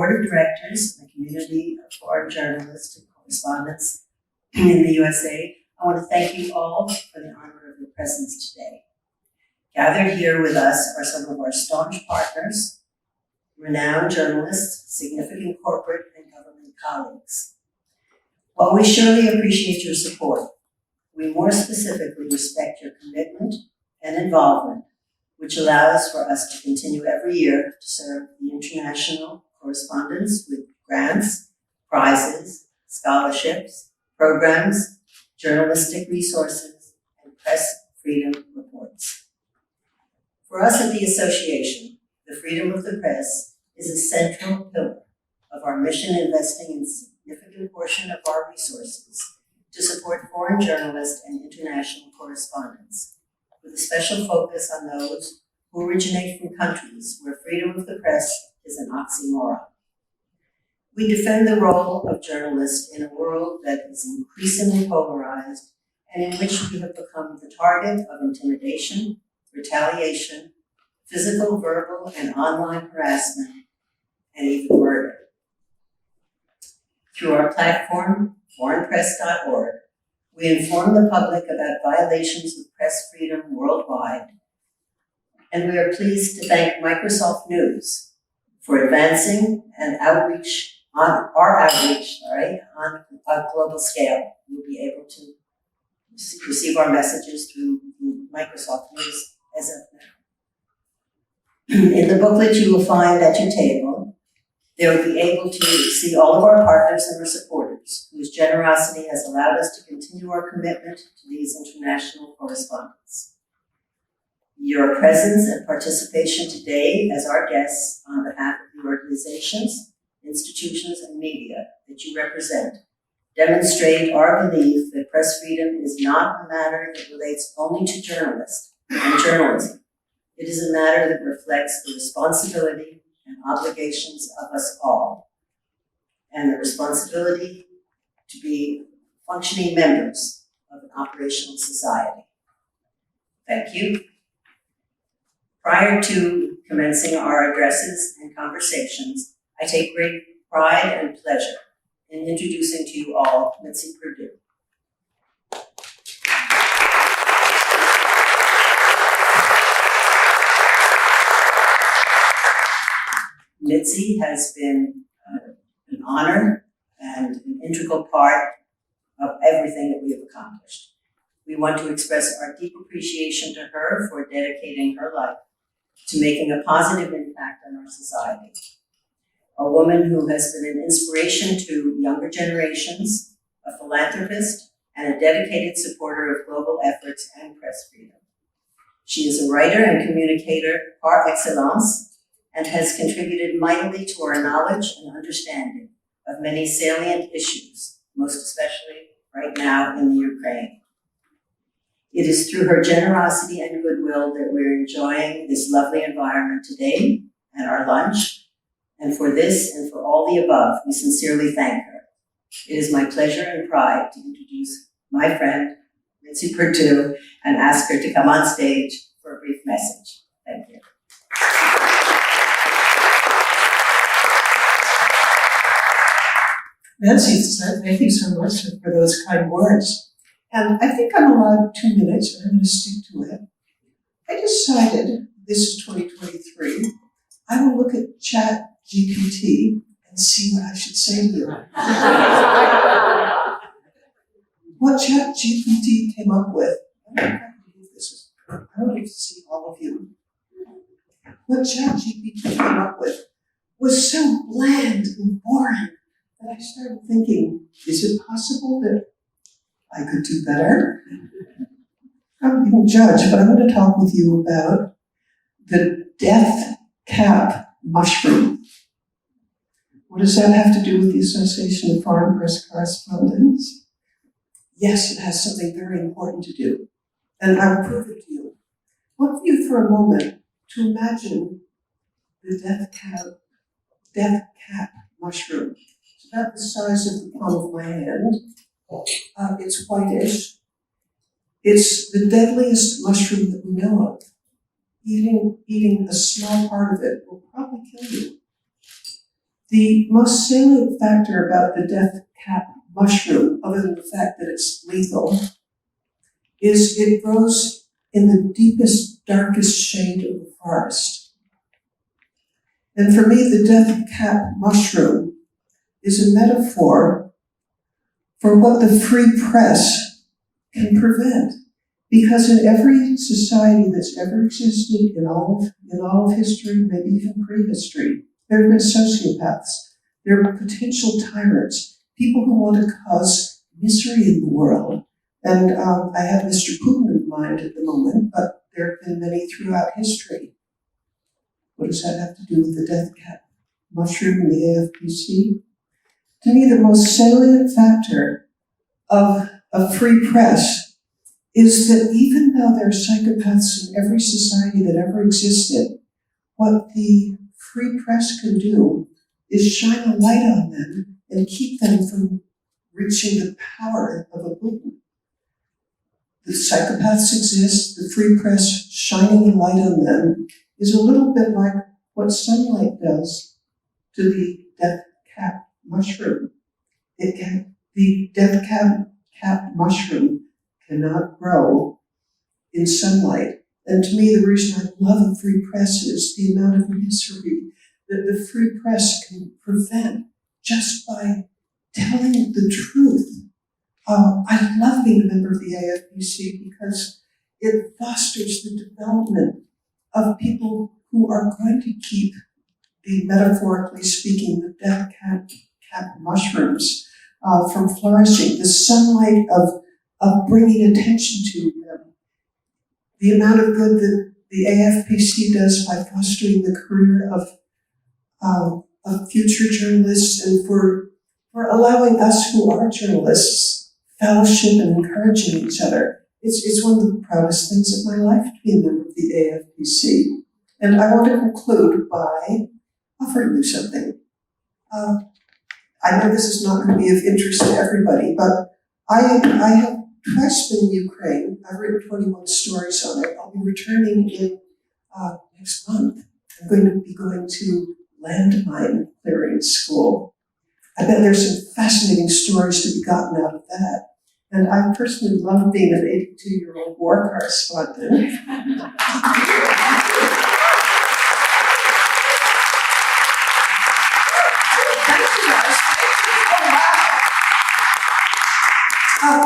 board of directors of the community of foreign journalists and correspondents in the USA, I want to thank you all for the honor of your presence today. Gathered here with us are some of our staunch partners, renowned journalists, significant corporate and government colleagues. While we surely appreciate your support, we more specifically respect your commitment and involvement, which allows for us to continue every year to serve the international correspondents with grants, prizes, scholarships, programs, journalistic resources, and press freedom reports. For us at the Association, the freedom of the press is a central pillar of our mission, investing in a significant portion of our resources to support foreign journalists and international correspondents, with a special focus on those who originate from countries where freedom of the press is an oxymoron. We defend the role of journalists in a world that is increasingly polarized and in which we have become the target of intimidation, retaliation, physical, verbal, and online harassment, and even murder. Through our platform, foreignpress.org, we inform the public about violations of press freedom worldwide, and we are pleased to thank Microsoft News for advancing and on a global scale. You'll be able to receive our messages through Microsoft News as of now. In the booklet you will find at your table, they will be able to see all of our partners and our supporters, whose generosity has allowed us to continue our commitment to these international correspondents. Your presence and participation today as our guests on behalf of the organizations, institutions, and media that you represent demonstrate our belief that press freedom is not a matter that relates only to journalists and journalism. It is a matter that reflects the responsibility and obligations of us all, and the responsibility to be functioning members of an operational society. Thank you. Prior to commencing our addresses and conversations, I take great pride and pleasure in introducing to you all Mitzi Perdue. Mitzi has been an honor and an integral part of everything that we have accomplished. We want to express our deep appreciation to her for dedicating her life to making a positive impact on our society. A woman who has been an inspiration to younger generations, a philanthropist, and a dedicated supporter of global efforts and press freedom. She is a writer and communicator par excellence and has contributed mightily to our knowledge and understanding of many salient issues, most especially right now in the Ukraine. It is through her generosity and goodwill that we're enjoying this lovely environment today and our lunch. And for this and for all the above, we sincerely thank her. It is my pleasure and pride to introduce my friend, Mitzi Perdue, and ask her to come on stage for a brief message. Thank you. Nancy, thank you so much for those kind words. And I think I'm allowed 2 minutes, and I'm going to stick to it. I decided, this is 2023, I will look at ChatGPT and see what I should say to you. What ChatGPT came up with, I don't need to see all of you. What ChatGPT came up with was so bland and boring that I started thinking, is it possible that I could do better? I'm being judged, but I'm going to talk with you about the death cap mushroom. What does that have to do with the Association of Foreign Press Correspondents? Yes, it has something very important to do, and I will prove it to you. I want you for a moment to imagine the death cap mushroom. It's about the size of the palm of my hand. It's whitish. It's the deadliest mushroom that we know of. Eating a small part of it will probably kill you. The most salient factor about the death cap mushroom, other than the fact that it's lethal, is it grows in the deepest, darkest shade of the forest. And for me, the death cap mushroom is a metaphor for what the free press can prevent. Because in every society that's ever existed in all of history, maybe even prehistory, there have been sociopaths. There are potential tyrants, people who want to cause misery in the world. And I have Mr. Putin in mind at the moment, but there have been many throughout history. What does that have to do with the death cap mushroom and the AFPC? To me, the most salient factor of a free press is that even though there are psychopaths in every society that ever existed, what the free press can do is shine a light on them and keep them from reaching the power of a Putin. The psychopaths exist, the free press shining a light on them is a little bit like what sunlight does to the death cap mushroom. The death cap mushroom cannot grow in sunlight. And to me, the reason I love a free press is the amount of misery that the free press can prevent just by telling the truth. I love being a member of the AFPC because it fosters the development of people who are going to keep the, metaphorically speaking, the death cap mushrooms from flourishing. The sunlight of bringing attention to them. The amount of good that the AFPC does by fostering the career of future journalists and for allowing us who are journalists fellowship and encouraging each other. It's one of the proudest things of my life to be a member of the AFPC. And I want to conclude by offering you something. I know this is not going to be of interest to everybody, but I have twice been in Ukraine. I've written 21 stories on it. I'll be returning in next month. I'm going to be going to landmine clearing school. I bet there's some fascinating stories to be gotten out of that. And I personally love being an 82-year-old war correspondent.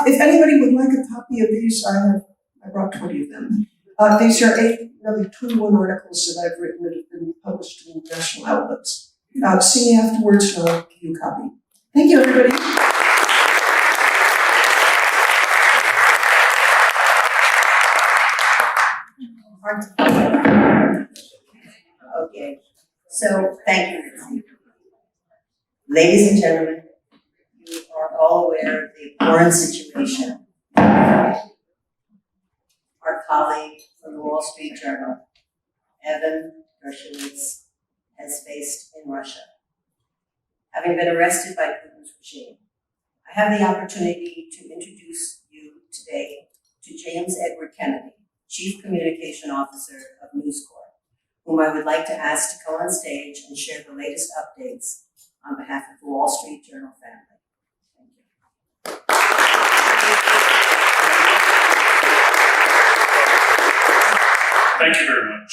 If anybody would like a copy of these, I brought 20 of them. These are nearly 21 articles that I've written that have been published in national outlets. See me afterwards and I'll give you a copy. Thank you, everybody. Okay, so thank you, Nancy. Ladies and gentlemen, you are all aware of the abhorrent situation our colleague from the Wall Street Journal, Evan Gershkovich, has faced in Russia. Having been arrested by Putin's regime, I have the opportunity to introduce you today to James Edward Kennedy, Chief Communication Officer of News Corp, whom I would like to ask to come on stage and share the latest updates on behalf of the Wall Street Journal family. Thank you. Thank you very much.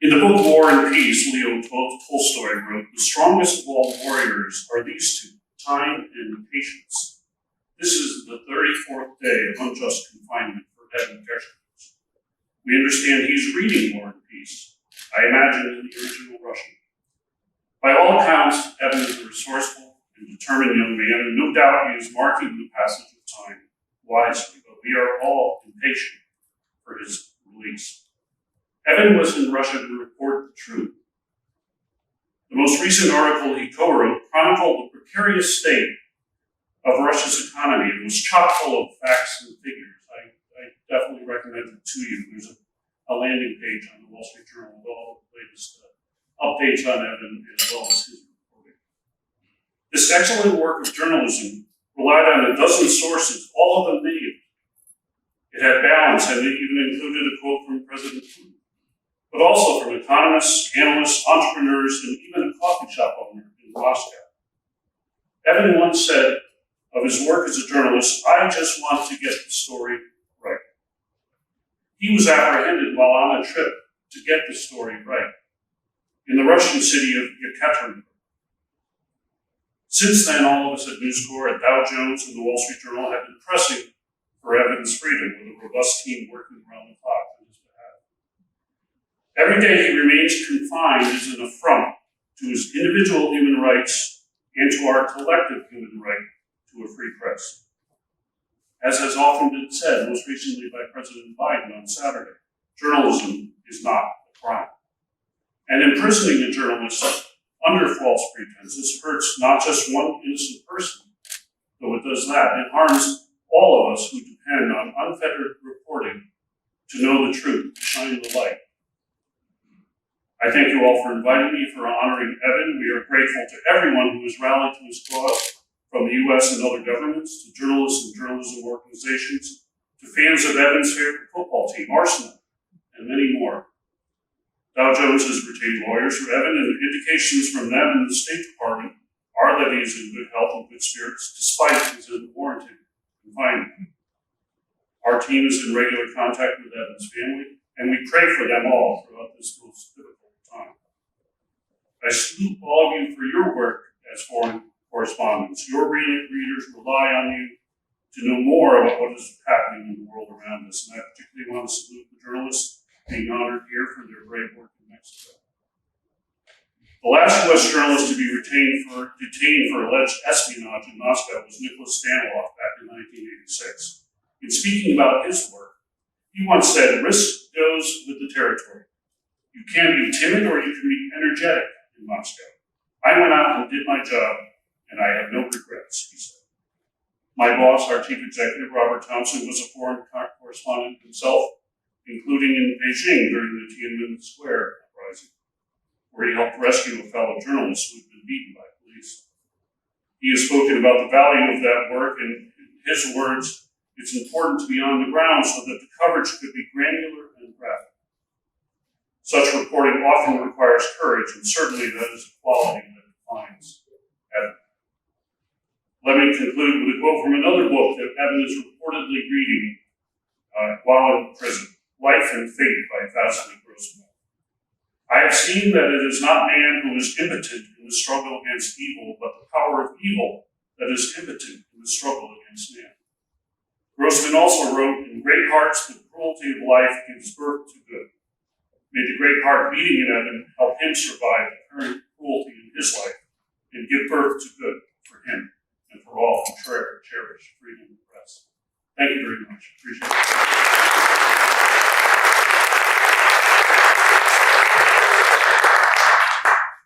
In the book War and Peace, Leo Tolstoy wrote, "The strongest of all warriors are these two, time and patience." This is the 34th day of unjust confinement for Evan Gershkovich. We understand he's reading War and Peace, I imagine in the original Russian. By all accounts, Evan is a resourceful and determined young man, and no doubt he is marking the passage of time wisely, but we are all impatient for his release. Evan was in Russia to report the truth. The most recent article he co-wrote chronicled the precarious state of Russia's economy and was chock full of facts and figures. I definitely recommend it to you. There's a landing page on the Wall Street Journal with all the latest updates on Evan as well as his reporting. This excellent work of journalism relied on a dozen sources, all of them named. It had balance and it even included a quote from President Putin, but also from economists, analysts, entrepreneurs, and even a coffee shop owner Evan once said of his work as a journalist, "I just want to get the story right." He was apprehended while on a trip to get the story right in the Russian city of Yekaterinburg. Since then, all of us at News Corps, at Dow Jones, and the Wall Street Journal have been pressing for Evan's freedom with a robust team working around the clock on his behalf. Every day he remains confined is an affront to his individual human rights and to our collective human right to a free press. As has often been said, most recently by President Biden on Saturday, journalism is not a crime. And imprisoning a journalist under false pretenses hurts not just one innocent person, though it does that. It harms all of us who depend on unfettered reporting to know the truth, to shine the light. I thank you all for inviting me, for honoring Evan. We are grateful to everyone who has rallied to his cause, from the U.S. and other governments, to journalists and journalism organizations, to fans of Evan's favorite football team, Arsenal, and many more. Dow Jones has retained lawyers for Evan, and indications from them and the State Department are that he is in good health and good spirits, despite his unwarranted confinement. Our team is in regular contact with Evan's family, and we pray for them all throughout this most difficult time. I salute all of you for your work as foreign correspondents. Your readers rely on you to know more about what is happening in the world around us, and I particularly want to salute the journalists being honored here for their brave work in Mexico. The last U.S. journalist to be detained for alleged espionage in Moscow was Nicholas Staniloff back in 1986. In speaking about his work, he once said, "Risk goes with the territory. You can be timid or you can be energetic in Moscow. I went out and did my job, and I have no regrets," he said. My boss, our chief executive, Robert Thompson, was a foreign correspondent himself, including in Beijing during the Tiananmen Square uprising, where he helped rescue a fellow journalist who had been beaten by police. He has spoken about the value of that work, and in his words, "It's important to be on the ground so that the coverage could be granular and graphic." Such reporting often requires courage, and certainly that is a quality that defines Evan. Let me conclude with a quote from another book that Evan is reportedly reading while in prison, "Life and Fate" by Vasily Grossman. "I have seen that it is not man who is impotent in the struggle against evil, but the power of evil that is impotent in the struggle against man." Grossman also wrote, "In great hearts, the cruelty of life gives birth to good." May the great heart beating in Evan help him survive the current cruelty in his life and give birth to good for him and for all who cherish freedom of the press. Thank you very much. Appreciate it.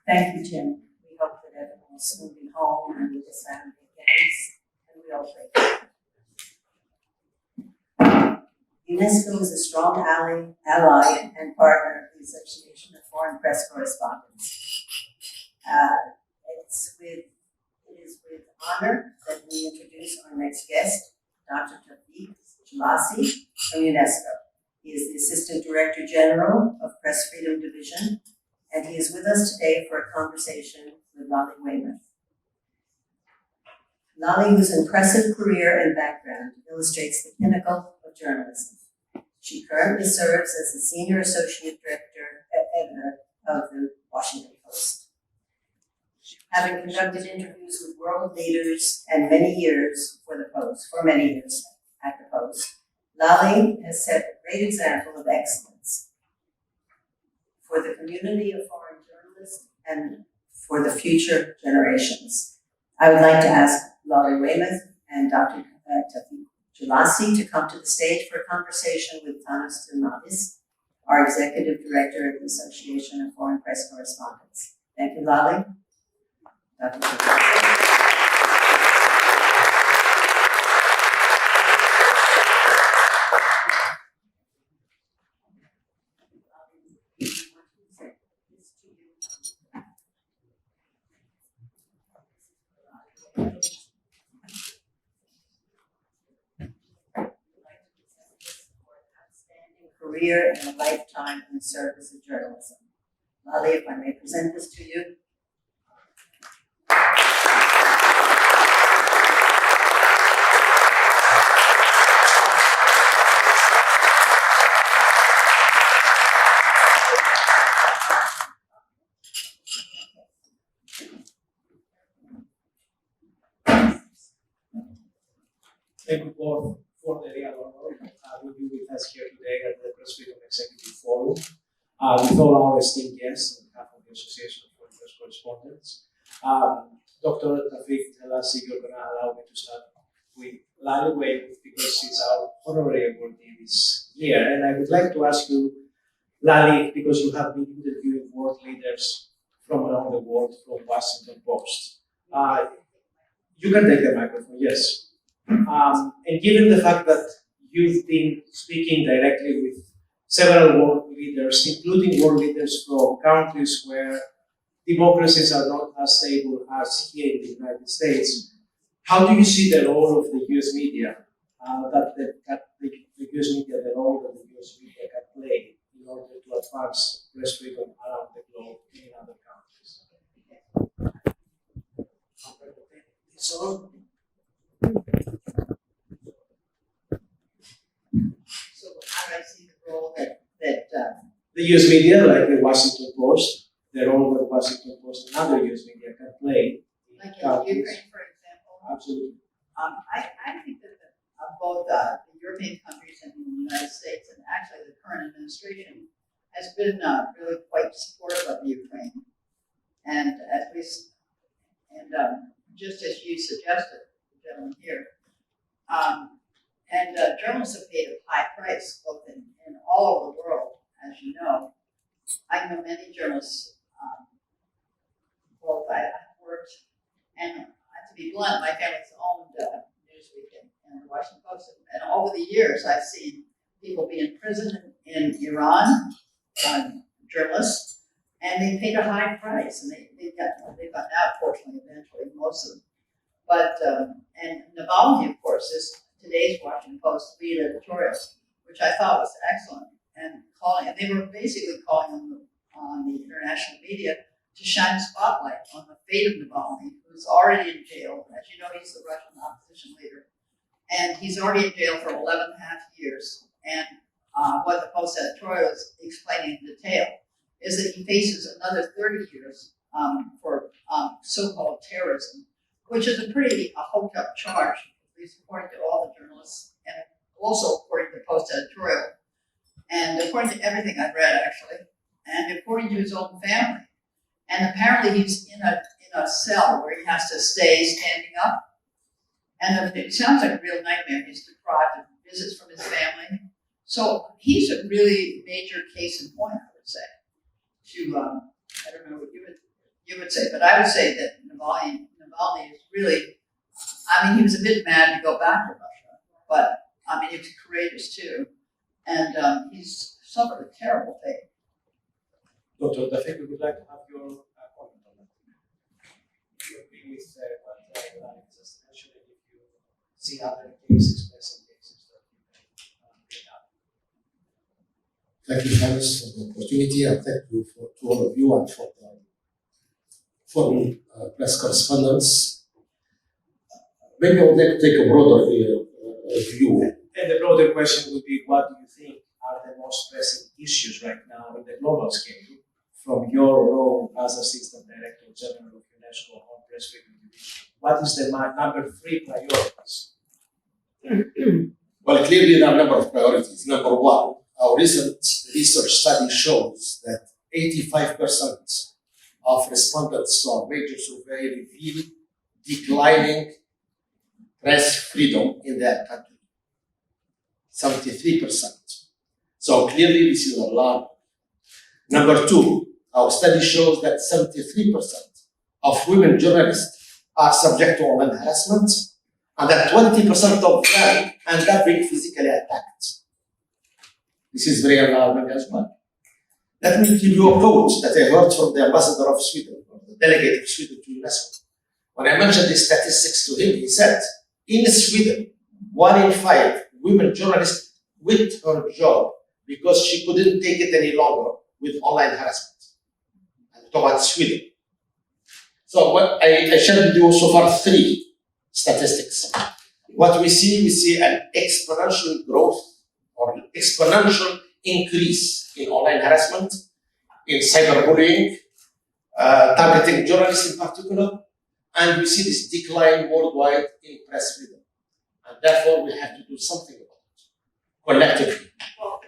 Thank you, Jim. We hope that Evan will soon be home and with his family again, and we all pray. UNESCO is a strong ally and partner of the Association of Foreign Press Correspondents. It is with honor that we introduce our next guest, Dr. Tafik Jalasi from UNESCO. He is the Assistant Director General of Press Freedom Division, and he is with us today for a conversation with Lali Weymouth. Lali, whose impressive career and background illustrates the pinnacle of journalism. She currently serves as the Senior Associate Editor of the Washington Post. Having conducted interviews with world leaders and many years at the Post, Lali has set a great example of excellence for the community of foreign journalists and for the future generations. I would like to ask Lali Weymouth and Dr. Tafik Jalasi to come to the stage for a conversation with Thanos Dimadis, our Executive Director of the Association of Foreign Press Correspondents. Thank you, Lali. Dr. Jalasi. Career and a lifetime in the service of journalism. Lali, if I may present this to you. Thank you both for the real honor having you with us here today at the Press Freedom Executive Forum. With all our esteemed guests on behalf of the Association of Foreign Press Correspondents. Dr. Tafik, tell us if you're going to allow me to start with Lali Wade, because it's our honorary awardee this year. And I would like to ask you, Lali, because you have been interviewing world leaders from around the world, from Washington Post. You can take the microphone, yes. And given the fact that you've been speaking directly with several world leaders, including world leaders from countries where democracies are not as stable as here in the United States, how do you see the role of the US media, the US media, the role that the US media can play in order to advance press freedom around the globe in other countries? So how do I see the role that The US media, like the Washington Post, the role that Washington Post and other US media can play. Like in Ukraine, for example. Absolutely. I think that both the European countries and the United States, and actually the current administration, has been really quite supportive of Ukraine. And just as you suggested, the gentleman here, journalists have paid a high price, both in all over the world, as you know. I know many journalists, both I worked, and to be blunt, my family's owned Newsweek and the Washington Post, and over the years I've seen people be in prison in Iran, journalists, and they paid a high price, and they got out, fortunately, eventually, most of them. But, and Navalny, of course, is today's Washington Post lead editorial, which I thought was excellent, and they were basically calling on the international media to shine a spotlight on the fate of Navalny, who's already in jail. As you know, he's the Russian opposition leader, and he's already in jail for 11 and a half years. And what the Post editorial is explaining in detail is that he faces another 30 years for so-called terrorism, which is a pretty hoped up charge, at least according to all the journalists, and also according to the Post editorial, and according to everything I've read, actually, and according to his own family. And apparently he's in a cell where he has to stay standing up. And it sounds like a real nightmare. He's deprived of visits from his family. So he's a really major case in point, I would say. I don't know what you would say, but I would say that Navalny is really, he was a bit mad to go back to Russia, but he was courageous too. And he's suffered a terrible fate. Dr. Tafik, we would like to have your comment on that. If you agree with what Lali just mentioned, if you see other cases, pressing cases that you can bring up. Thank you, Hannes, for the opportunity, and thank you to all of you and for the foreign press correspondents. Maybe I would like to take a broader view. And the broader question would be, what do you think are the most pressing issues right now in the global scale from your role as Assistant Director General of UNESCO on Press Freedom Division? What is the number 3 priorities? Well, clearly there are a number of priorities. Number one, our recent research study shows that 85% of respondents to our major survey reveal declining press freedom in their country. 73%. So clearly this is alarming. Number two, our study shows that 73% of women journalists are subject to online harassment, and that 20% of them end up being physically attacked. This is very alarming as well. Let me give you a quote that I heard from the ambassador of Sweden, or the delegate of Sweden to UNESCO. When I mentioned these statistics to him, he said, in Sweden, 1 in 5 women journalists quit her job because she couldn't take it any longer with online harassment. And talk about Sweden. So what I shared with you so far 3 statistics. What we see an exponential growth or exponential increase in online harassment, in cyberbullying, targeting journalists in particular, and we see this decline worldwide in press freedom. And therefore, we have to do something about it, collectively. Well,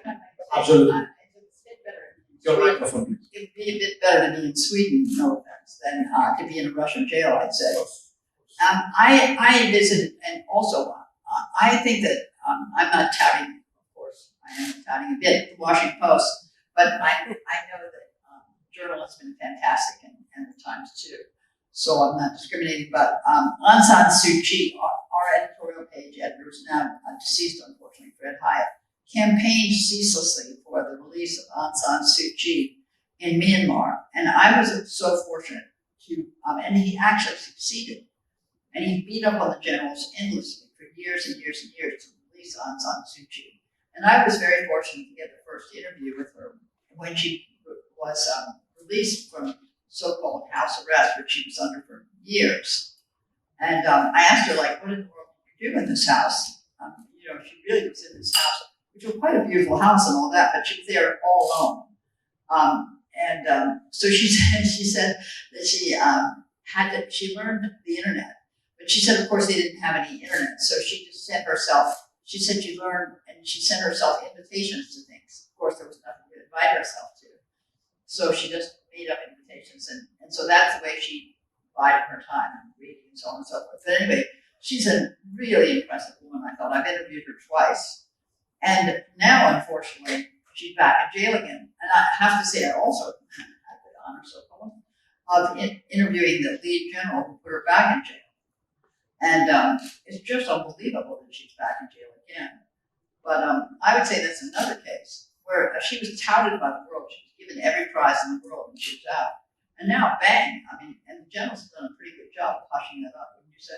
Absolutely. It's a bit better. Your microphone, please. It'd be a bit better to be in Sweden, no offense, than to be in a Russian jail, I'd say. I visited, and also I think that I'm not touting, of course, I am touting a bit the Washington Post, but I know that journalists have been fantastic and the Times too. So I'm not discriminating, but Aung San Suu Kyi, our editorial page editor, who's now deceased, unfortunately, Fred Hyatt, campaigned ceaselessly for the release of Aung San Suu Kyi in Myanmar. And I was so fortunate to, and he actually succeeded. And he beat up on the generals endlessly for years and years and years to release Aung San Suu Kyi. And I was very fortunate to get the first interview with her when she was released from so-called house arrest, which she was under for years. And I asked her, like, what in the world did you do in this house? She really was in this house, which was quite a beautiful house and all that, but she was there all alone. So she said that she learned the internet. But she said, of course, they didn't have any internet, so she just sent herself, she said she learned, and she sent herself invitations to things. Of course, there was nothing to invite herself to. So she just made up invitations, and so that's the way she divided her time and reading and so on and so forth. But anyway, she's a really impressive woman, I thought. I've interviewed her twice. And now, unfortunately, she's back in jail again. And I have to say, I also had the honor, so-called, of interviewing the lead general who put her back in jail. And it's just unbelievable that she's back in jail again. But I would say that's another case where she was touted by the world. She was given every prize in the world when she was out. And now, bang, and the generals have done a pretty good job of hushing that up, wouldn't you say?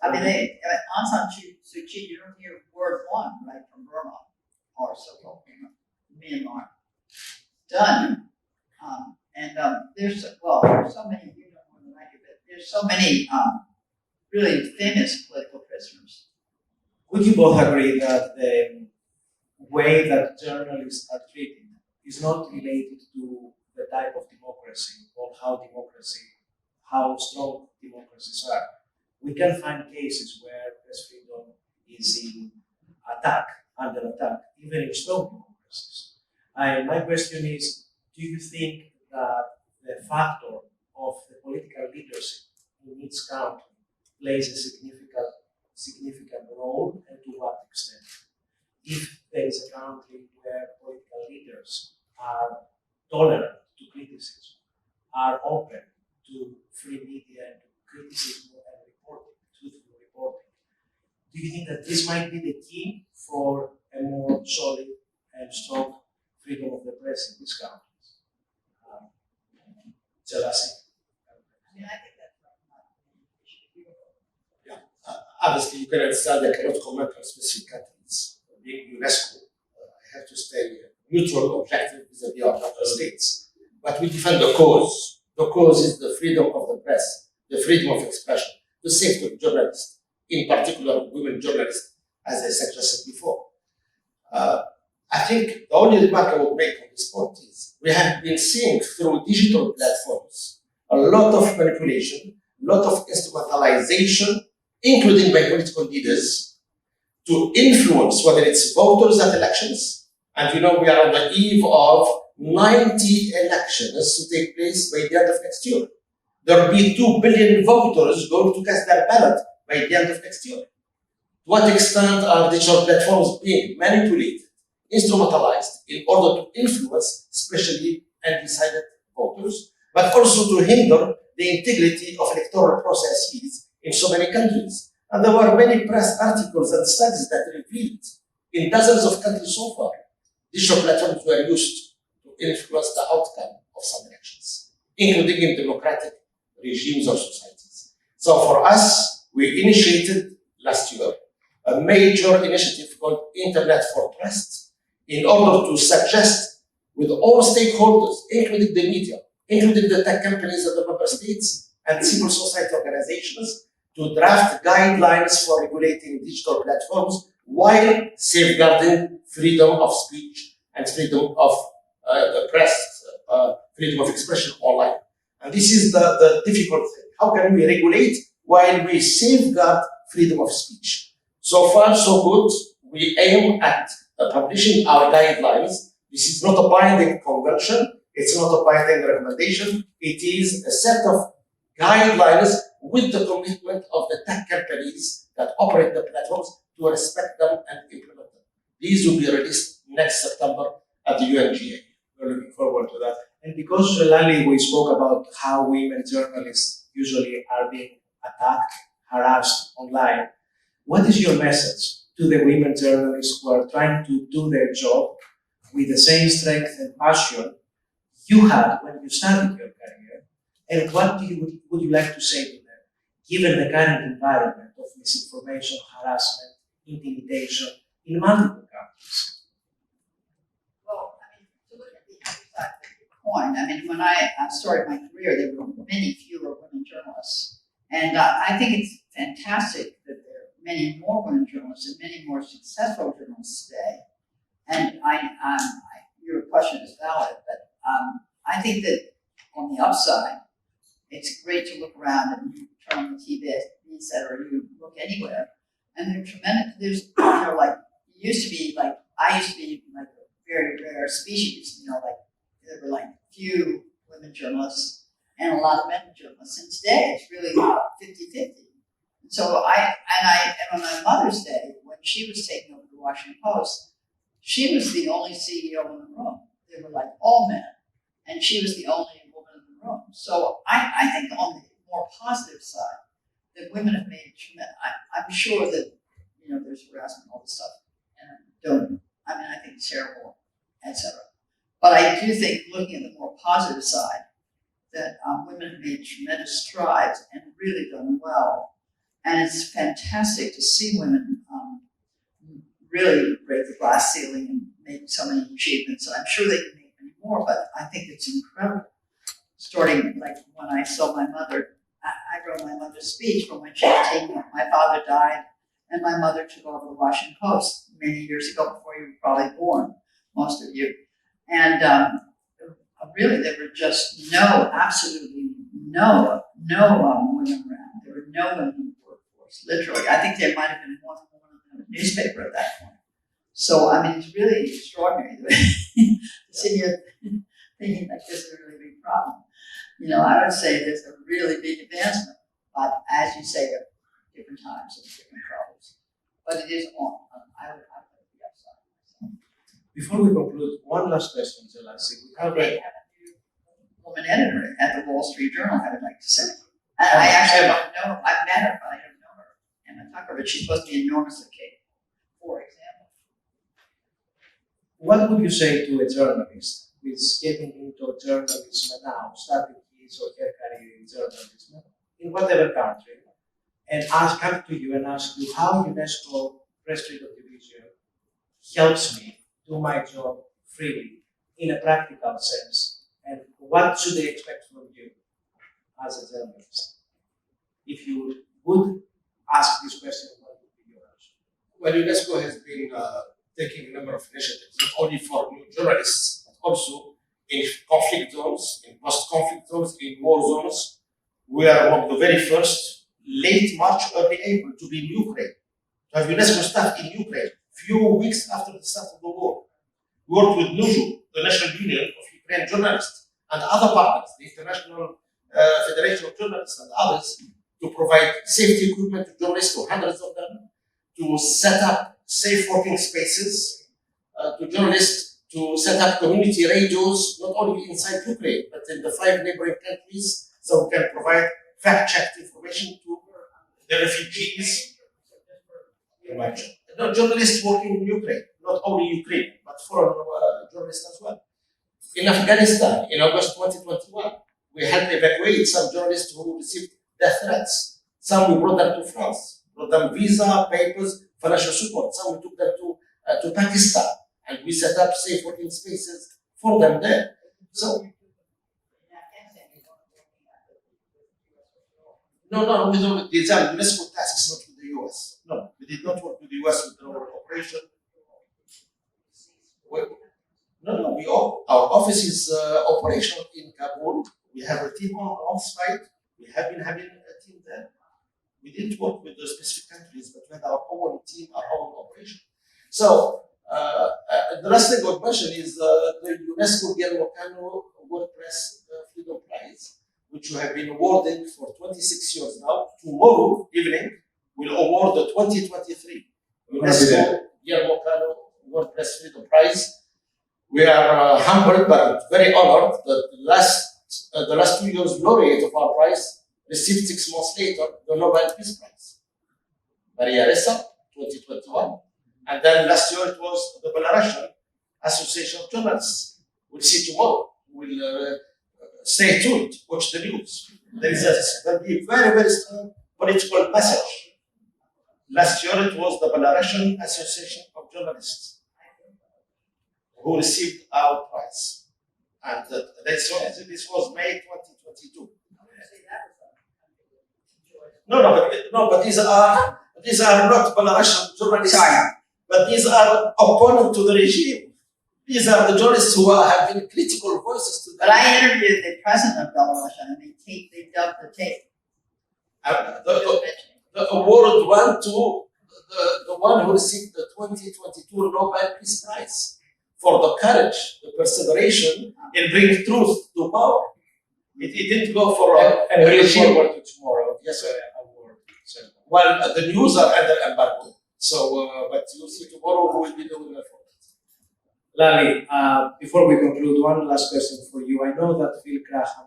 Aung San Suu Kyi, you don't hear word one, right, from Burma, or so-called Myanmar. Done. There's so many, you know more than I do, but there's so many really famous political prisoners. Would you both agree that the way that journalists are treated is not related to the type of democracy or how strong democracies are? We can find cases where press freedom is under attack, even in strong democracies. And my question is, do you think that the factor of the political leadership in each country plays a significant role, and to what extent? If there is a country where political leaders are tolerant to criticism, are open to free media and to criticism and reporting, truthful reporting, do you think that this might be the key for a more solid and strong freedom of the press in these countries? Jealousy. I think that's right. Obviously, you can understand I cannot comment on specific countries. Being UNESCO, I have to stay neutral, objective vis-a-vis our member states. But we defend the cause. The cause is the freedom of the press, the freedom of expression, the safety of journalists, in particular women journalists, as I suggested before. I think the only remark I would make on this point is we have been seeing through digital platforms a lot of manipulation, a lot of instrumentalization, including by political leaders, to influence whether it's voters at elections, and we are on the eve of 90 elections to take place by the end of next year. There will be 2 billion voters going to cast their ballot by the end of next year. To what extent are digital platforms being manipulated, instrumentalized in order to influence, especially undecided voters, but also to hinder the integrity of electoral processes in so many countries? And there were many press articles and studies that revealed in dozens of countries so far, digital platforms were used to influence the outcome of some elections, including in democratic regimes or societies. So for us, we initiated last year a major initiative called Internet for Trust in order to suggest with all stakeholders, including the media, including the tech companies of the member states and civil society organizations, to draft guidelines for regulating digital platforms while safeguarding freedom of speech and freedom of the press, freedom of expression online. And this is the difficult thing. How can we regulate while we safeguard freedom of speech? So far, so good. We aim at publishing our guidelines. This is not a binding convention. It's not a binding recommendation. It is a set of guidelines with the commitment of the tech companies that operate the platforms to respect them and implement them. These will be released next September at the UNGA. We're looking forward to that. And because, Lali, we spoke about how women journalists usually are being attacked, harassed online, what is your message to the women journalists who are trying to do their job with the same strength and passion you had when you started your career? And what would you like to say to them, given the current environment of misinformation, harassment, intimidation in multiple countries? Well, I mean, to look at the other side of the coin, I mean, when I started my career, there were many fewer women journalists. And I think it's fantastic that there are many more women journalists and many more successful journalists today. And your question is valid, but I think that on the upside, it's great to look around and you turn on the TV, or you look anywhere, and they're tremendous. There's, like, it used to be like, I used to be like a very rare species, like there were like few women journalists and a lot of men journalists. And today it's really 50-50. So on my mother's day, when she was taking over the Washington Post, she was the only CEO in the room. They were like all men, and she was the only woman in the room. So I think on the more positive side, that women have made tremendous. I'm sure that there's harassment, all this stuff, and I think it's terrible, etc. But I do think, looking at the more positive side, that women have made tremendous strides and really done well, and it's fantastic to see women really break the glass ceiling and make so many achievements. And I'm sure they can make many more, but I think it's incredible. Starting like when I saw my mother, I wrote my mother's speech from when she was taking up. My father died, and my mother took over the Washington Post many years ago, before you were probably born, most of you. And really, there were just absolutely no women around. There were no women in the workforce, literally. I think there might have been one woman in the newspaper at that point. So, it's really extraordinary to see you thinking that this is a really big problem. I would say there's a really big advancement, but as you say, at different times and different problems. But it is on. I would put the upside. Before we conclude, one last question, Selassie. We have They have a new woman editor at the Wall Street Journal, I would like to say. And I actually don't know, I've met her, but I don't know her. Emma Tucker, but she's supposed to be enormously capable, for example. What would you say to a journalist who is getting into journalism now, starting his or her career in journalism, in whatever country, and come to you and ask you how UNESCO Press Freedom Division helps me do my job freely in a practical sense, and what should they expect from you as a journalist? If you would ask this question, what would be your answer? Well, UNESCO has been taking a number of initiatives, not only for new journalists, but also in conflict zones, in post-conflict zones, in war zones. We are one of the very first, late March, early April, to be in Ukraine, to have UNESCO staff in Ukraine, few weeks after the start of the war. We worked with NUJU, the National Union of Ukrainian Journalists, and other partners, the International Federation of Journalists and others, to provide safety equipment to journalists, to hundreds of them, to set up safe working spaces, to journalists, to set up community radios, not only inside Ukraine, but in the 5 neighboring countries, so we can provide fact-checked information to the refugees. No, journalists working in Ukraine, not only Ukraine, but foreign journalists as well. In Afghanistan, in August 2021, we had to evacuate some journalists who received death threats. Some we brought them to France, brought them visa, papers, financial support. Some we took them to Pakistan, and we set up safe working spaces for them there. So, no, we don't. These are UNESCO tasks, not with the US. No, we did not work with the US with our operation. Our office is operational in Kabul. We have a team on site. We have been having a team there. We didn't work with the specific countries, but we had our own team, our own operation. So the last thing I would mention is the UNESCO Guillermo World Press Freedom Prize, which we have been awarding for 26 years now. Tomorrow evening, we'll award the 2023 UNESCO Guillermo World Press Freedom Prize. We are humbled but very honored that the last 2 years laureate of our prize received 6 months later the Nobel Peace Prize. Maria Ressa, 2021. And then last year it was the Belarusian Association of Journalists. We'll see tomorrow. We'll stay tuned, watch the news. There'll be a very, very strong political message. Last year it was the Belarusian Association of Journalists who received our prize. And this was May 2022. But these are not Belarusian journalists. Sorry. But these are opponents to the regime. These are the journalists who have been critical voices to the But I interviewed the president of Belarus and they dubbed the tape. The award went to the one who received the 2022 Nobel Peace Prize for the courage, the perseveration in bringing truth to power. It didn't go for And we look forward to tomorrow. Yes, sir. Award. Well, the news are under embargo. So, but you'll see tomorrow who will be the winner for it. Lali, before we conclude, one last question for you. I know that Phil Graham,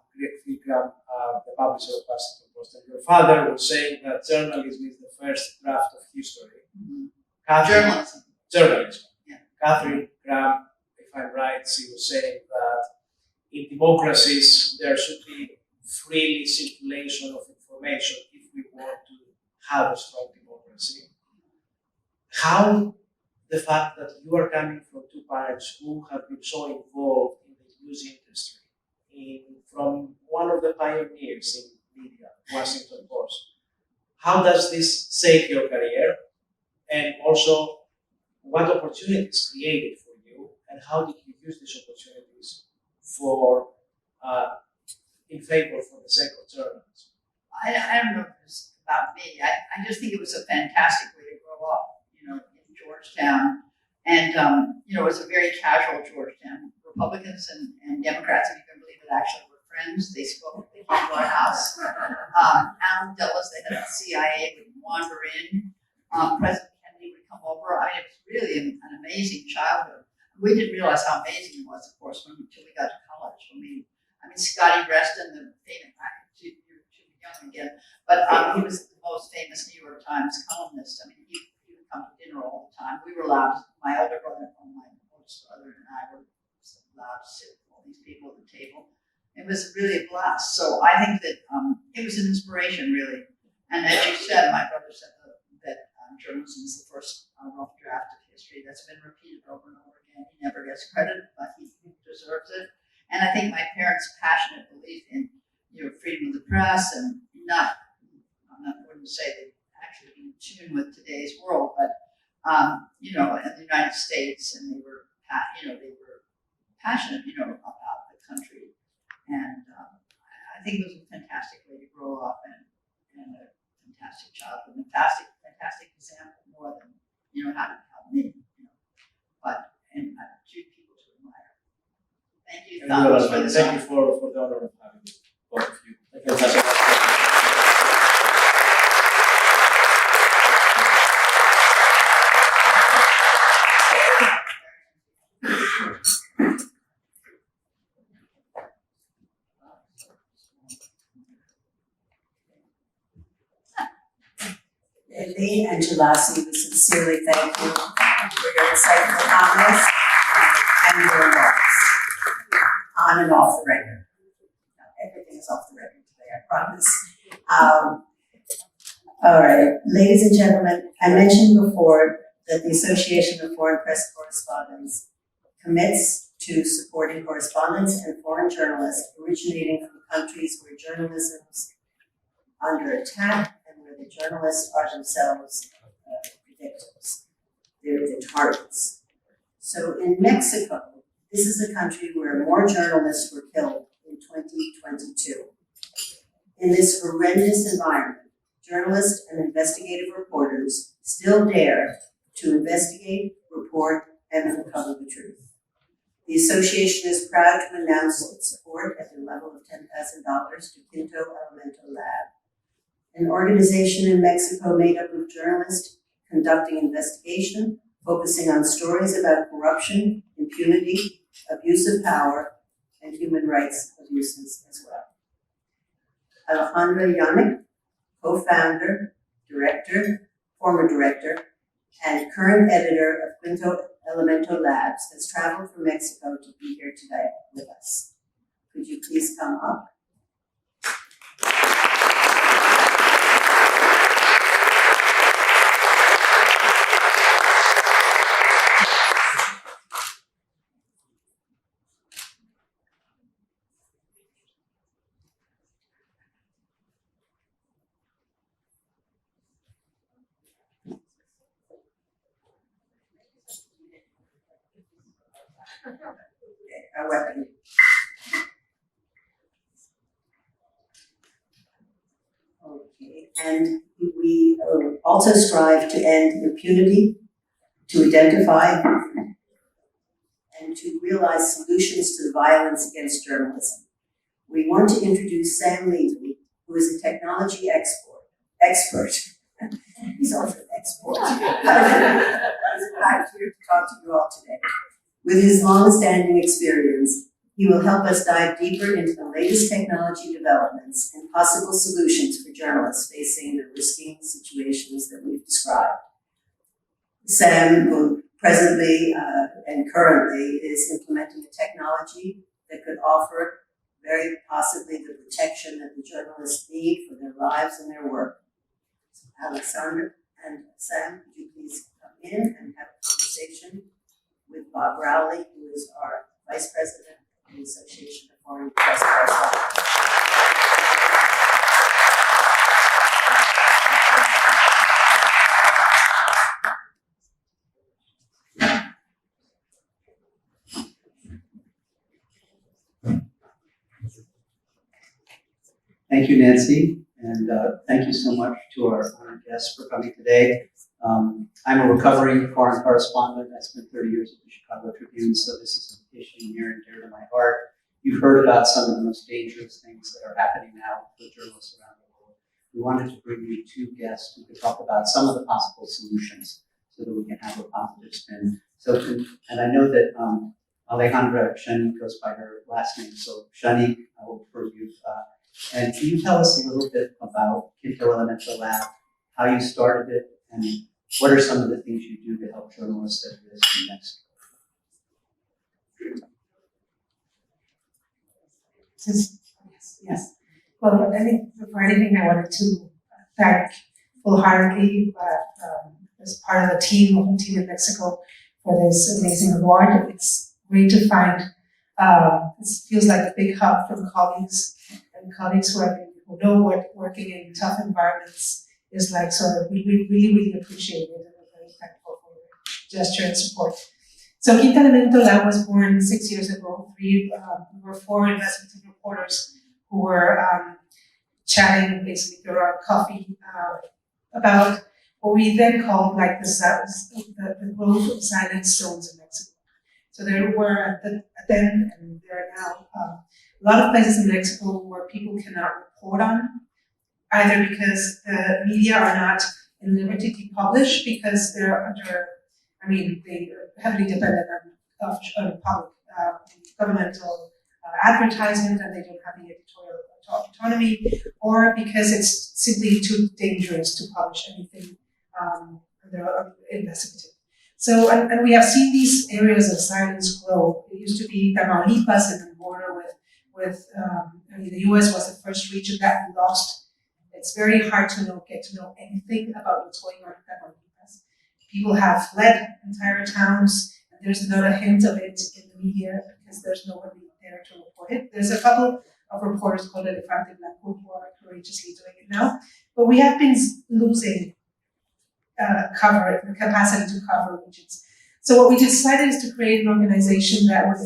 the publisher of Washington Post, and your father was saying that journalism is the first draft of history. Journalism. Journalism. Yeah. Catherine Graham, if I'm right, she was saying that in democracies there should be free circulation of information if we want to have a strong democracy. How the fact that you are coming from 2 parents who have been so involved in the news industry, from one of the pioneers in media, Washington Post, how does this save your career? And also, what opportunities created for you, and how did you use these opportunities for in favor for the sake of journalism? I don't know if it's about me. I just think it was a fantastic way to grow up, in Georgetown. And, it was a very casual Georgetown. Republicans and Democrats, if you can believe it, actually were friends. They spoke, they came to our house. Alan Dulles, the head of the CIA, would wander in. President Kennedy would come over. It was really an amazing childhood. We didn't realize how amazing it was, of course, until we got to college. Scotty Reston, the famous, you're too young again, but he was the most famous New York Times columnist. He would come to dinner all the time. We were allowed, my older brother and my oldest brother and I were allowed to sit with all these people at the table. It was really a blast. So I think that it was an inspiration, really. And as you said, my brother said that journalism is the first rough draft of history that's been repeated over and over again. He never gets credit, but he deserves it. And I think my parents' passionate belief in, freedom of the press and I wouldn't say they actually be in tune with today's world, but in the United States, and they were passionate, about the country. And I think it was a fantastic way to grow up and a fantastic childhood, fantastic example, more than how to help me, and two people to admire. Thank you, Thomas, for this. Thank you for the honor of having both of you. Thank you. Lee and Jalasi, we sincerely thank you for your insightful comments and your remarks on and off the record. Everything is off the record today, I promise. All right, ladies and gentlemen, I mentioned before that the Association of Foreign Press Correspondents commits to supporting correspondents and foreign journalists originating from countries where journalism is under attack and where the journalists are themselves the victims. They're the targets. So in Mexico, this is a country where more journalists were killed in 2022. In this horrendous environment, journalists and investigative reporters still dare to investigate, report, and uncover the truth. The association is proud to announce its support at the level of $10,000 to Quinto Elemental Lab, an organization in Mexico made up of journalists conducting investigation, focusing on stories about corruption, impunity, abuse of power, and human rights abuses as well. Alejandra Yannick, co-founder, director, former director, and current editor of Quinto Elemental Labs, has traveled from Mexico to be here today with us. Could you please come up? A weapon. Okay, and we also strive to end impunity, to identify and to realize solutions to the violence against journalism. We want to introduce Sam Levy, who is a technology expert. He's also an expert. He's back here to talk to you all today. With his long-standing experience, he will help us dive deeper into the latest technology developments and possible solutions for journalists facing the risky situations that we've described. Sam, who presently and currently is implementing a technology that could offer very possibly the protection that the journalists need for their lives and their work. So Alexander and Sam, could you please come in and have a conversation with Bob Rowley, who is our Vice President of the Association of Foreign Press Correspondents. Thank you, Nancy, and thank you so much to our honored guests for coming today. I'm a recovering foreign correspondent. I spent 30 years at the Chicago Tribune, so this is an issue near and dear to my heart. You've heard about some of the most dangerous things that are happening now for journalists around the world. We wanted to bring you two guests who could talk about some of the possible solutions so that we can have a positive spin. And I know that Alejandra Shani goes by her last name, so Shani, I will refer to you. And can you tell us a little bit about Quinto Elemental Lab, how you started it, and what are some of the things you do to help journalists at risk in Mexico? Yes. Well, before anything, I wanted to thank wholeheartedly as part of the whole team in Mexico for this amazing award. It's great to find, it feels like a big hug from colleagues who know what working in tough environments is like. So we really appreciate it, and we're very thankful for your gesture and support. So Quinto Elemental Lab was born 6 years ago. We were 4 investigative reporters who were chatting basically around coffee about what we then called like the growth of silent zones in Mexico. So there were then and there are now a lot of places in Mexico where people cannot report on, either because the media are not in liberty to publish because they're under, they are heavily dependent on public governmental advertisement and they don't have the editorial autonomy, or because it's simply too dangerous to publish anything investigative. So, and we have seen these areas of silence grow. It used to be Tamaulipas and the border with the US was the first region that we lost. It's very hard to get to know anything about what's going on in Tamaulipas. People have fled entire towns, and there's not a hint of it in the media because there's nobody there to report it. There's a couple of reporters called Elefante Blanco who are courageously doing it now, but we have been losing the capacity to cover regions. So what we decided is to create an organization that would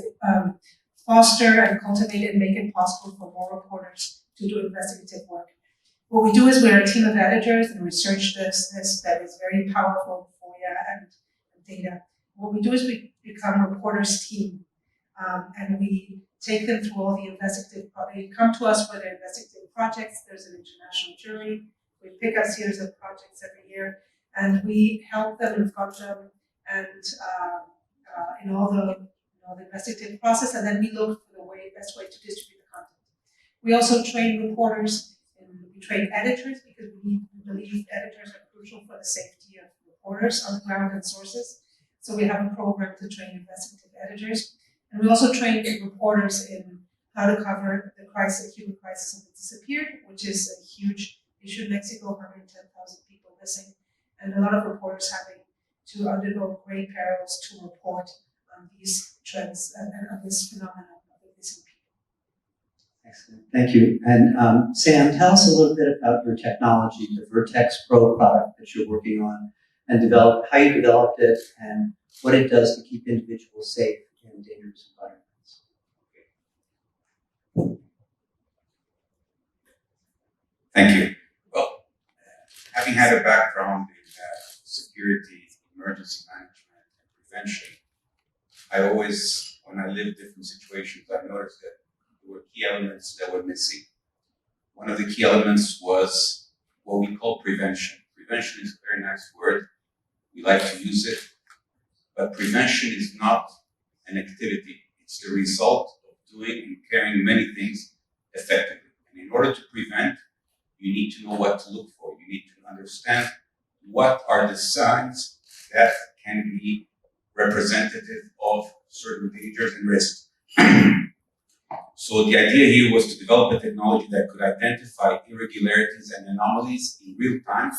foster and cultivate and make it possible for more reporters to do investigative work. What we do is we're a team of editors and research this that is very powerful for you and data. What we do is we become a reporters team, and we take them through all the investigative they come to us for their investigative projects. There's an international jury. We pick a series of projects every year, and we help them and fund them and in all the investigative process, and then we look for the best way to distribute the content. We also train reporters, and we train editors because we believe editors are crucial for the safety of reporters on the ground and sources. So we have a program to train investigative editors. And we also train reporters in how to cover the human crisis of the disappeared, which is a huge issue in Mexico, 110,000 people missing, and a lot of reporters having to undergo great perils to report on these trends and on this phenomenon of the missing people. Excellent, thank you. And Sam, tell us a little bit about your technology, the Vertex Pro product that you're working on, and how you developed it and what it does to keep individuals safe in dangerous environments. Thank you. Well, having had a background in security, emergency management, and prevention, I always, when I lived different situations, I noticed that there were key elements that were missing. One of the key elements was what we call prevention. Prevention is a very nice word. We like to use it, but prevention is not an activity. It's the result of doing and carrying many things effectively. And in order to prevent, you need to know what to look for. You need to understand what are the signs that can be representative of certain dangers and risks. So the idea here was to develop a technology that could identify irregularities and anomalies in real time,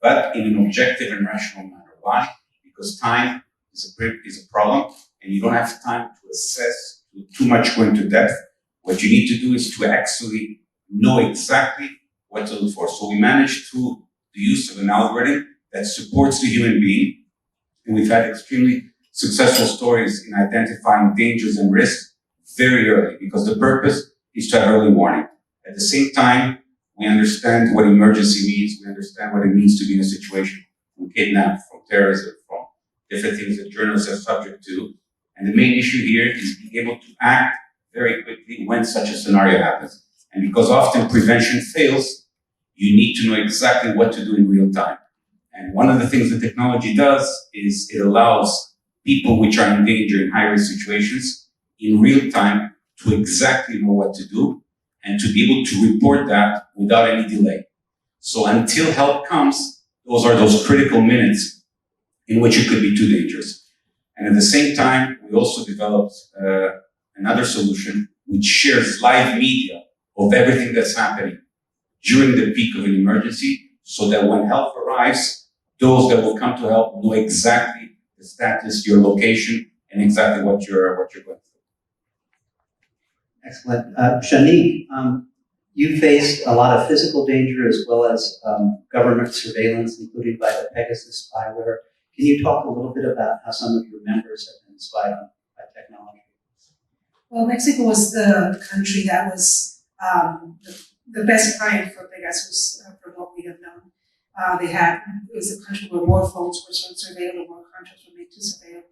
but in an objective and rational manner. Why? Because time is a problem, and you don't have time to assess, to too much go into depth. What you need to do is to actually know exactly what to look for. So we managed through the use of an algorithm that supports the human being, and we've had extremely successful stories in identifying dangers and risks very early, because the purpose is to have early warning. At the same time, we understand what emergency means. We understand what it means to be in a situation from kidnapping, from terrorism, from different things that journalists are subject to. And the main issue here is being able to act very quickly when such a scenario happens. And because often prevention fails, you need to know exactly what to do in real time. And one of the things the technology does is it allows people which are in danger in high-risk situations in real time to exactly know what to do and to be able to report that without any delay. So until help comes, those are those critical minutes in which it could be too dangerous. And at the same time, we also developed another solution which shares live media of everything that's happening during the peak of an emergency, so that when help arrives, those that will come to help know exactly the status, your location, and exactly what you're going through. Excellent. Shanique, you faced a lot of physical danger as well as government surveillance, including by the Pegasus spyware. Can you talk a little bit about how some of your members have been spied on by technology? Well, Mexico was the country that was the best client for Pegasus, from what we have known. It was a country where war phones were sort of surveilled, or war contracts were made to surveil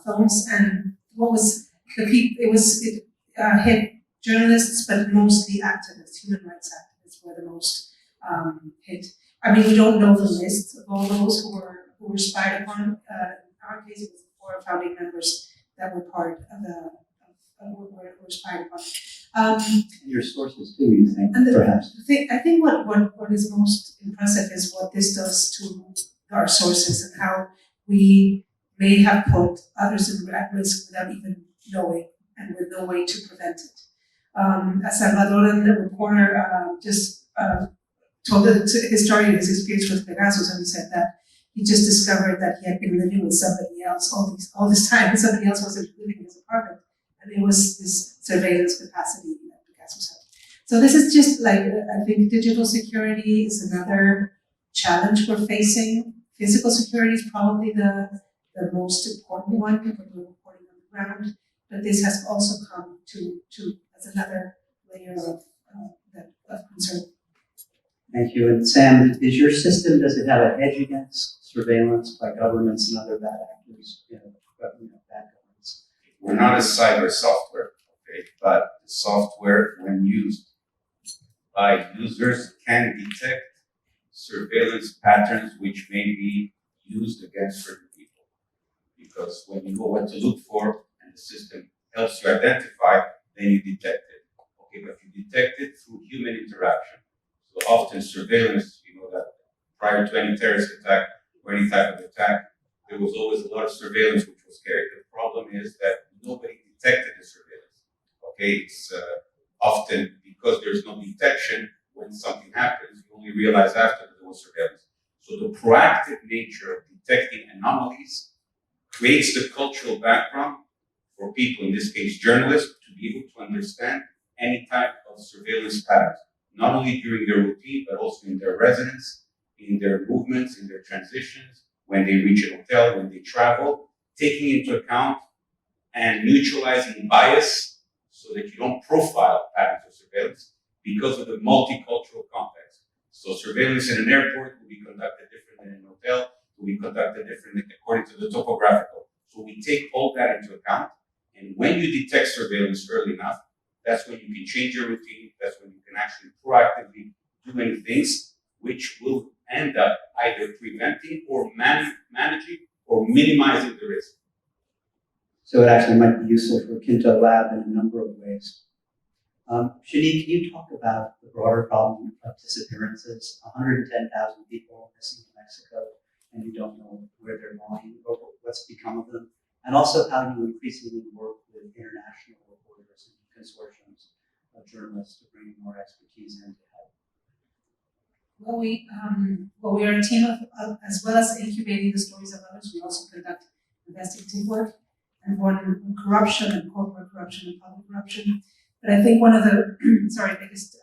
phones. And what was it hit journalists, but mostly activists, human rights activists were the most hit. I mean, we don't know the list of all those who were spied upon. In our case, it was the 4 founding members that were part of were spied upon. Your sources too, you think, perhaps? I think what is most impressive is what this does to our sources and how we may have put others at risk without even knowing and with no way to prevent it. A Salvadoran reporter just told his story, his experience with Pegasus, and he said that he just discovered that he had been living with somebody else all this time, and somebody else wasn't living in his apartment, and it was this surveillance capacity that Pegasus had. So this is just like, I think digital security is another challenge we're facing. Physical security is probably the most important one, because we're reporting on the ground, but this has also come to as another layer of concern. Thank you. And Sam, is your system, does it have a hedge against surveillance by governments and other bad actors, bad governments? We're not a cyber software, okay, but the software, when used by users, can detect surveillance patterns which may be used against certain people. Because when you know what to look for and the system helps you identify, then you detect it. Okay, but you detect it through human interaction. So often surveillance, that prior to any terrorist attack or any type of attack, there was always a lot of surveillance which was carried. The problem is that nobody detected the surveillance. Okay, it's often because there's no detection when something happens, you only realize after that there was surveillance. So the proactive nature of detecting anomalies creates the cultural background for people, in this case journalists, to be able to understand any type of surveillance patterns, not only during their routine, but also in their residence, in their movements, in their transitions, when they reach a hotel, when they travel, taking into account and neutralizing bias so that you don't profile patterns of surveillance because of the multicultural context. So surveillance in an airport will be conducted differently in an hotel, will be conducted differently according to the topographical. So we take all that into account, and when you detect surveillance early enough, that's when you can change your routine, that's when you can actually proactively do many things which will end up either preventing or managing or minimizing the risk. So it actually might be useful for Kinto Lab in a number of ways. Shani, can you talk about the broader problem of disappearances? 110,000 people missing in Mexico, and you don't know where they're going or what's become of them, and also how you increasingly work with international reporters and consortiums of journalists to bring more expertise in to help. Well, we are a team of, as well as incubating the stories of others, we also conduct investigative work and on corruption and corporate corruption and public corruption. But I think one of the biggest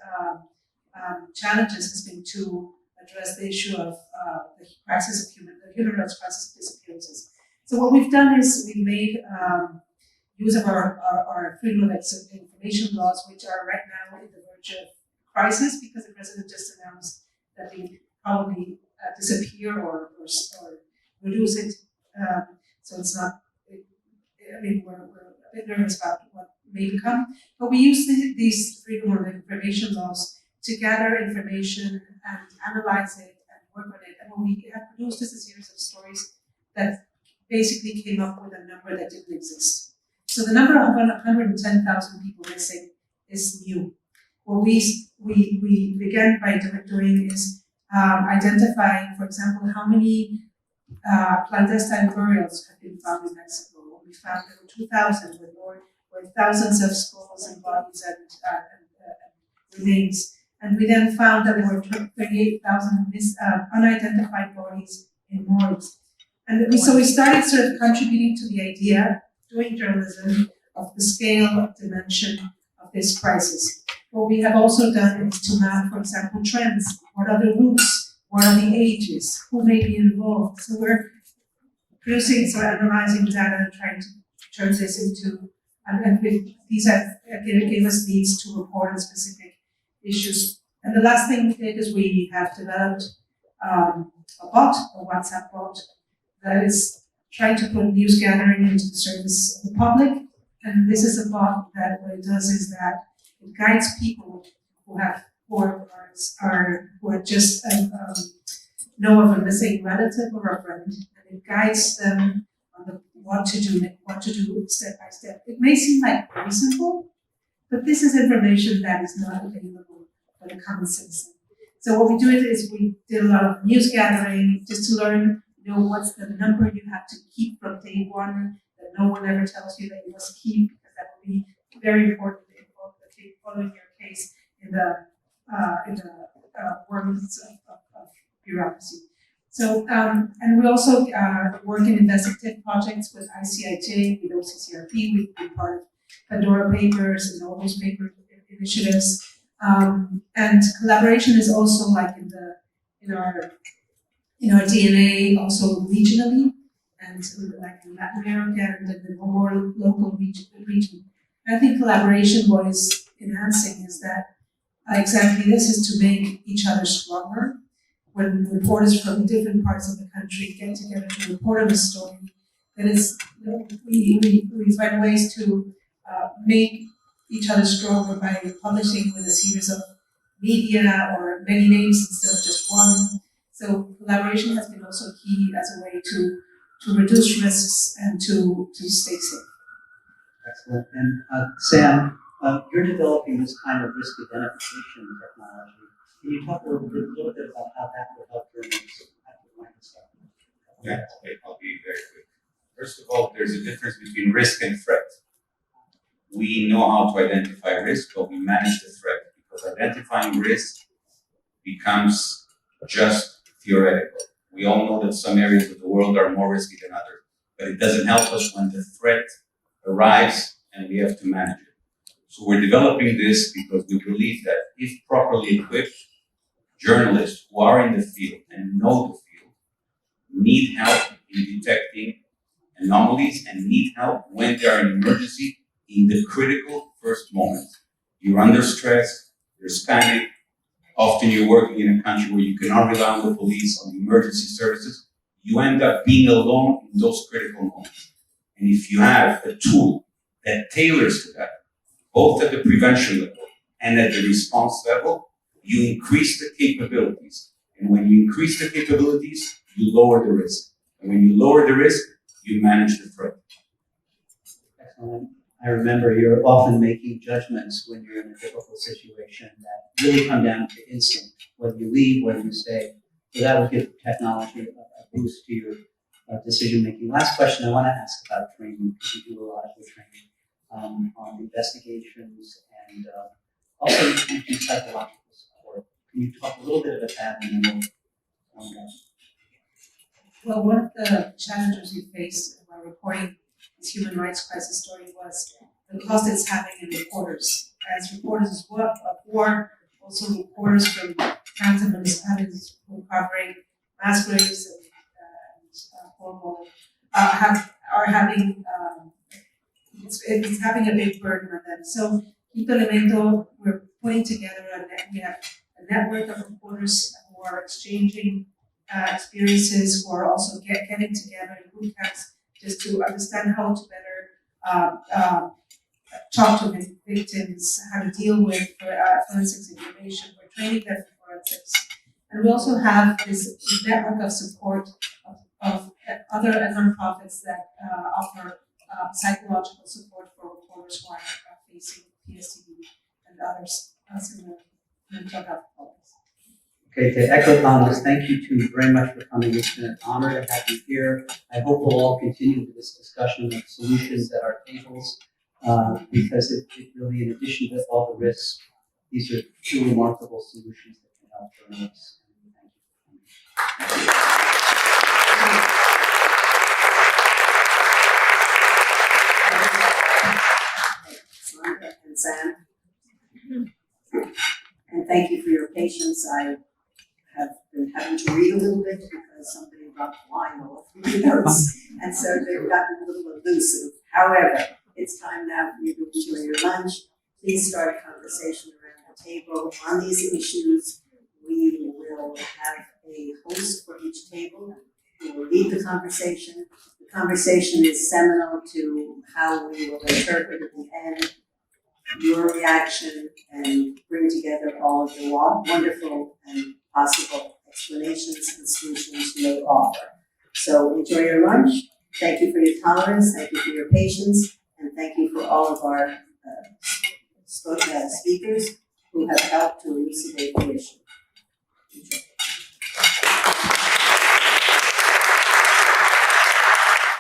challenges has been to address the issue of the human rights crisis of disappearances. So what we've done is we've made use of our freedom of information laws, which are right now in the verge of crisis because the president just announced that they probably disappear or reduce it. So it's not. We're a bit nervous about what may become, but we use these freedom of information laws to gather information and analyze it and work on it. And when we have produced a series of stories that basically came up with a number that didn't exist. So the number of 110,000 people missing is new. What we began by doing is identifying, for example, how many clandestine burials have been found in Mexico. We found there were 2,000 with thousands of skulls and bodies and remains. And we then found that there were 38,000 unidentified bodies in morgues. And so we started sort of contributing to the idea, doing journalism, of the scale, dimension of this crisis. What we have also done is to map, for example, trends. What are the routes? What are the ages? Who may be involved? So we're analyzing data and trying to turn this into, these gave us leads to report on specific issues. And the last thing we did is we have developed a WhatsApp bot, that is trying to put news gathering into the service of the public. And this is a bot that what it does is that it guides people who just know of a missing relative or a friend, and it guides them on what to do step by step. It may seem like very simple, but this is information that is not available for the common citizen. So what we do is we did a lot of news gathering just to learn, what's the number you have to keep from day one that no one ever tells you that you must keep, because that will be very important in following your case in the worms of bureaucracy. So, and we also work in investigative projects with ICIJ, with OCCRP. We've been part of Pandora Papers and all those paper initiatives. And collaboration is also like in our DNA, also regionally, and like in Latin America and the more local region. I think collaboration, what is enhancing is that exactly this is to make each other stronger. When reporters from different parts of the country get together to report on a story, then it's, we find ways to make each other stronger by publishing with a series of media or many names instead of just one. So collaboration has been also key as a way to reduce risks and to stay safe. Excellent. And Sam, you're developing this kind of risk identification technology. Can you talk a little bit about how that will help journalists? Yeah, I'll be very quick. First of all, there's a difference between risk and threat. We know how to identify risk, but we manage the threat, because identifying risk becomes just theoretical. We all know that some areas of the world are more risky than others, but it doesn't help us when the threat arrives and we have to manage it. So we're developing this because we believe that if properly equipped, journalists who are in the field and know the field need help in detecting anomalies and need help when they are in emergency in the critical first moment. You're under stress, there's panic, often you're working in a country where you cannot rely on the police, on the emergency services. You end up being alone in those critical moments. And if you have a tool that tailors to that, both at the prevention level and at the response level, you increase the capabilities. And when you increase the capabilities, you lower the risk. And when you lower the risk, you manage the threat. Excellent. I remember you're often making judgments when you're in a difficult situation that really come down to instinct, whether you leave, whether you stay. So that will give technology a boost to your decision making. Last question I want to ask about training, because you do a lot of the training on investigations and also you do psychological support. Can you talk a little bit about that and then we'll Well, one of the challenges we faced while reporting this human rights crisis story was the cost it's having in reporters. As reporters of war, also reporters from towns and municipalities who are covering mass graves and horrible, it's having a big burden on them. So, Quinto Elemento, we're putting together we have a network of reporters who are exchanging experiences, who are also getting together in boot camps just to understand how to better talk to victims, how to deal with forensics information. We're training them for forensics. And we also have this network of support of other nonprofits that offer psychological support for reporters who are facing PTSD and others similar mental health problems. Okay, to echo Thomas, thank you two very much for coming. It's been an honor to have you here. I hope we'll all continue this discussion of solutions at our tables, because it really, in addition to all the risks, these are two remarkable solutions that can help journalists. Thank you. And Sam. And thank you for your patience. I have been having to read a little bit because somebody dropped wine all over my notes, and so they've gotten a little elusive. However, it's time now for you to enjoy your lunch. Please start a conversation around the table on these issues. We will have a host for each table who will lead the conversation. The conversation is seminal to how we will interpret at the end your reaction and bring together all of the wonderful and possible explanations and solutions you may offer. So enjoy your lunch. Thank you for your tolerance. Thank you for your patience. And thank you for all of our speakers who have helped to elucidate the issue. Enjoy.